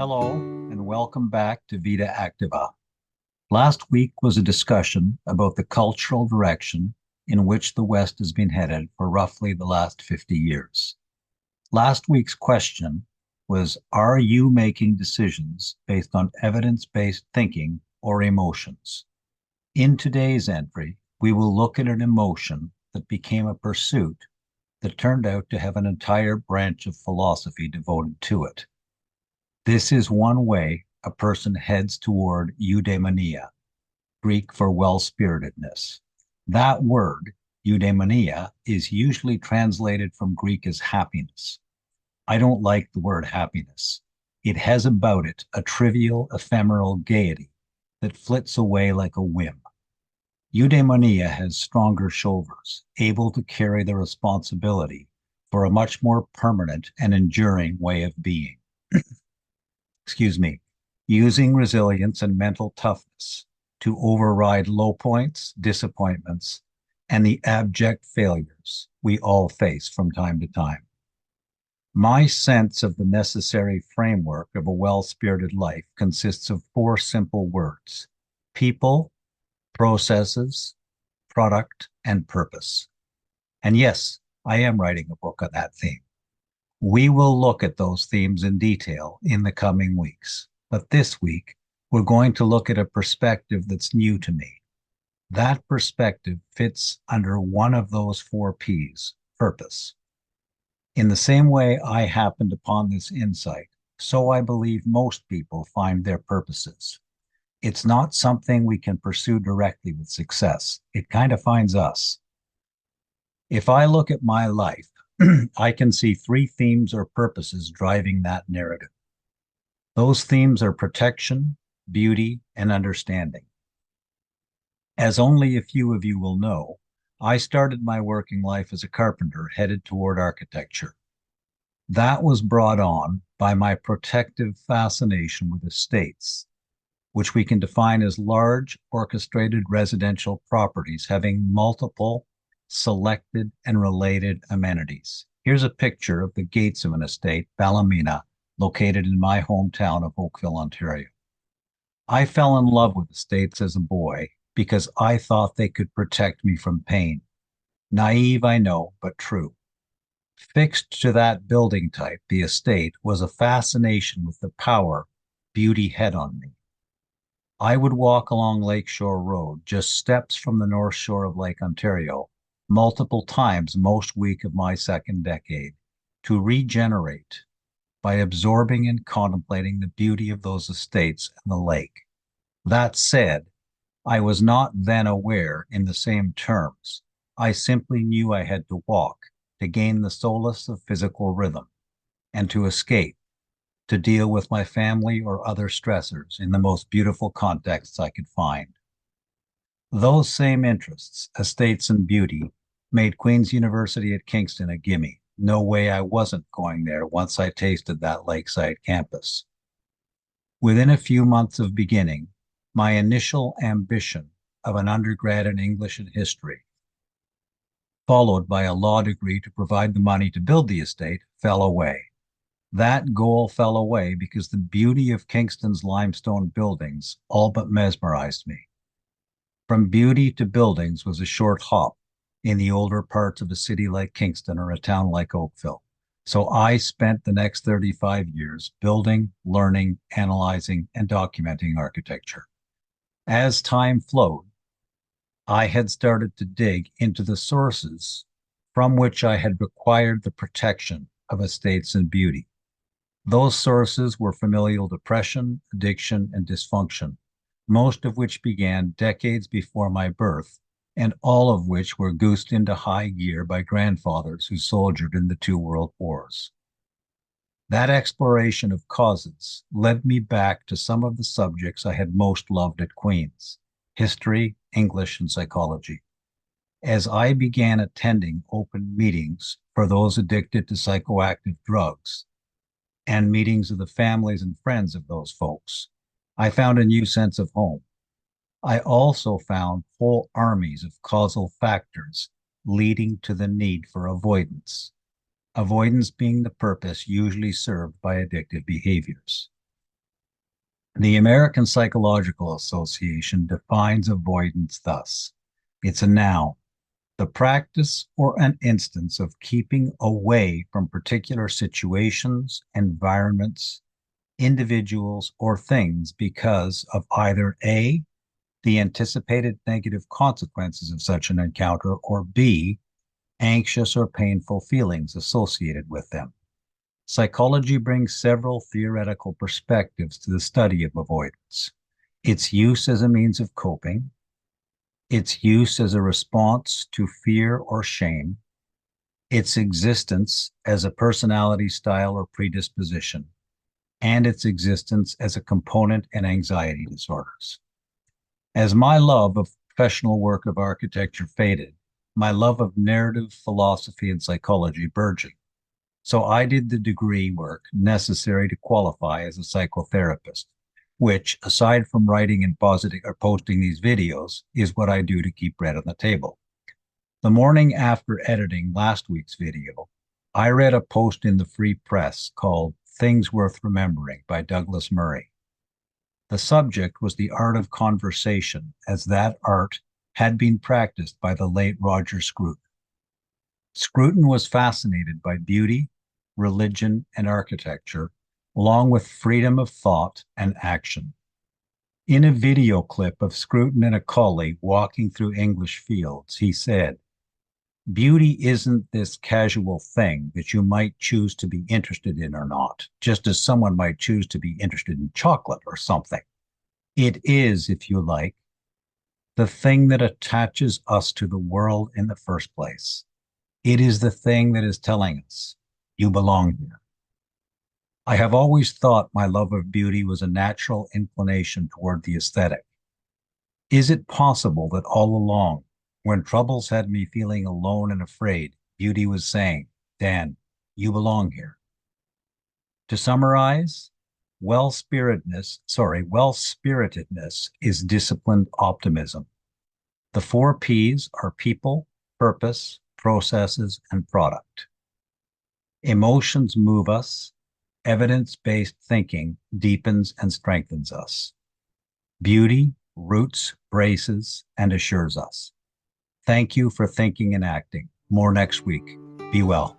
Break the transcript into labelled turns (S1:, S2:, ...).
S1: Hello, and welcome back to Vita Activa. Last week was a discussion about the cultural direction in which the West has been headed for roughly the last 50 years. Last week's question was, are you making decisions based on evidence-based thinking or emotions? In today's entry, we will look at an emotion that became a pursuit that turned out to have an entire branch of philosophy devoted to it. This is one way a person heads toward eudaimonia, Greek for well-spiritedness. That word, eudaimonia, is usually translated from Greek as happiness. I don't like the word happiness. It has about it a trivial, ephemeral gaiety that flits away like a whim. Eudaimonia has stronger shoulders, able to carry the responsibility for a much more permanent and enduring way of being. Excuse me, using resilience and mental toughness to override low points, disappointments, and the abject failures we all face from time to time. My sense of the necessary framework of a well-spirited life consists of four simple words: people, processes, product, and purpose. And yes, I am writing a book on that theme. We will look at those themes in detail in the coming weeks. But this week, we're going to look at a perspective that's new to me. That perspective fits under one of those four P's, purpose. In the same way I happened upon this insight, so I believe most people find their purposes. It's not something we can pursue directly with success. It kind of finds us. If I look at my life, I can see three themes or purposes driving that narrative. Those themes are protection, beauty, and understanding. As only a few of you will know, I started my working life as a carpenter headed toward architecture. That was brought on by my protective fascination with estates, which we can define as large, orchestrated residential properties having multiple selected and related amenities. Here's a picture of the gates of an estate, Ballymena, located in my hometown of Oakville, Ontario. I fell in love with estates as a boy because I thought they could protect me from pain. Naive, I know, but true. Fixed to that building type, the estate, was a fascination with the power beauty had on me. I would walk along Lakeshore Road, just steps from the north shore of Lake Ontario, multiple times most week of my second decade, to regenerate by absorbing and contemplating the beauty of those estates and the lake. That said, I was not then aware in the same terms. I simply knew I had to walk to gain the solace of physical rhythm and to escape, to deal with my family or other stressors in the most beautiful contexts I could find. Those same interests, estates and beauty, made Queen's University at Kingston a gimme. No way I wasn't going there once I tasted that lakeside campus. Within a few months of beginning, my initial ambition of an undergrad in English and history, followed by a law degree to provide the money to build the estate, fell away. That goal fell away because the beauty of Kingston's limestone buildings all but mesmerized me. From beauty to buildings was a short hop in the older parts of a city like Kingston or a town like Oakville. So I spent the next 35 years building, learning, analyzing, and documenting architecture. As time flowed, I had started to dig into the sources from which I had required the protection of estates and beauty. Those sources were familial depression, addiction, and dysfunction, most of which began decades before my birth, and all of which were goosed into high gear by grandfathers who soldiered in the two world wars. That exploration of causes led me back to some of the subjects I had most loved at Queen's: history, English, and psychology. As I began attending open meetings for those addicted to psychoactive drugs and meetings of the families and friends of those folks, I found a new sense of home. I also found whole armies of causal factors leading to the need for avoidance, avoidance being the purpose usually served by addictive behaviors. The American Psychological Association defines avoidance thus: it's a noun, the practice or an instance of keeping away from particular situations, environments, individuals, or things because of either A, the anticipated negative consequences of such an encounter, or B, anxious or painful feelings associated with them. Psychology brings several theoretical perspectives to the study of avoidance: its use as a means of coping, its use as a response to fear or shame, its existence as a personality style or predisposition, and its existence as a component in anxiety disorders. As my love of professional work of architecture faded, my love of narrative philosophy and psychology burgeoned. So I did the degree work necessary to qualify as a psychotherapist, which, aside from writing and positing or posting these videos, is what I do to keep bread on the table. The morning after editing last week's video, I read a post in the Free Press called Things Worth Remembering by Douglas Murray. The subject was the art of conversation, as that art had been practiced by the late Roger Scruton. Scruton was fascinated by beauty, religion, and architecture, along with freedom of thought and action. In a video clip of Scruton and a colleague walking through English fields, he said, "Beauty isn't this casual thing that you might choose to be interested in or not, just as someone might choose to be interested in chocolate or something. It is, if you like, the thing that attaches us to the world in the first place. It is the thing that is telling us, you belong here." I have always thought my love of beauty was a natural inclination toward the aesthetic. Is it possible that all along, when troubles had me feeling alone and afraid, beauty was saying, "Dan, you belong here"? To summarize, well-spiritedness is disciplined optimism. The four P's are people, purpose, processes, and product. Emotions move us. Evidence-based thinking deepens and strengthens us. Beauty roots, braces, and assures us. Thank you for thinking and acting. More next week. Be well.